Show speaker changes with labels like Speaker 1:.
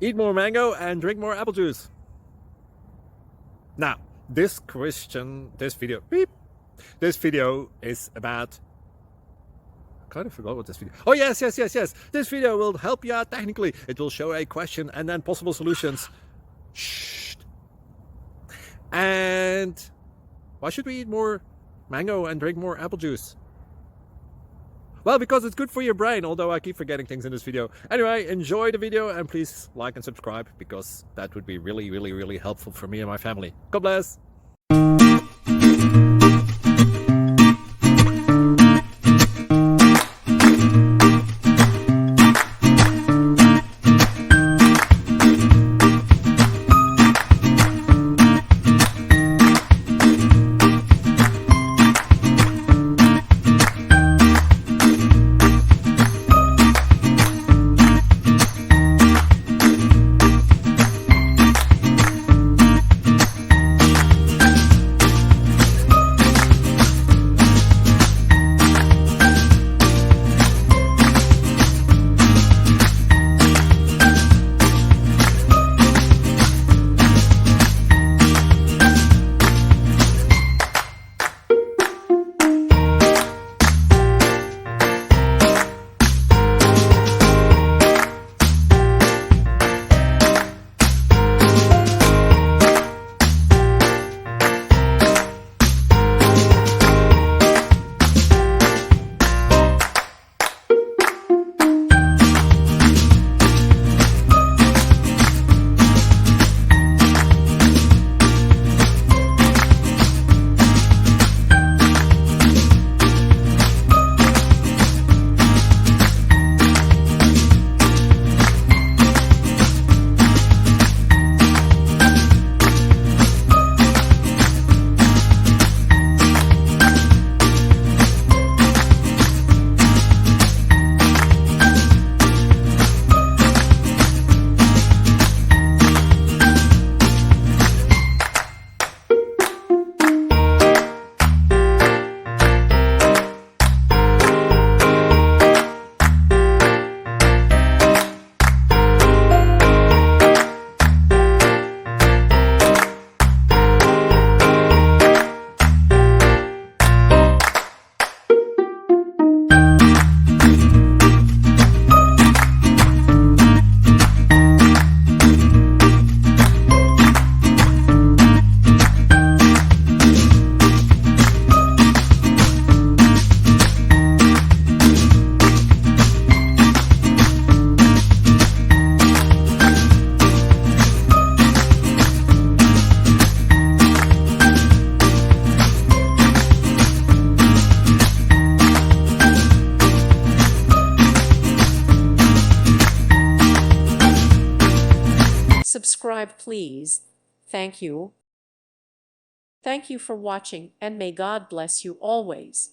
Speaker 1: Eat more mango and drink more apple juice. Now, this video is about... I kind of forgot what this video... Oh, yes. This video will help you out technically. It will show a question and then possible solutions. Shh. And why should we eat more mango and drink more apple juice? Well, because it's good for your brain, although I keep forgetting things in this video. Anyway, enjoy the video and please like and subscribe, because that would be really, really, really helpful for me and my family. God bless.
Speaker 2: Subscribe, please. Thank you. Thank you for watching, and may God bless you always.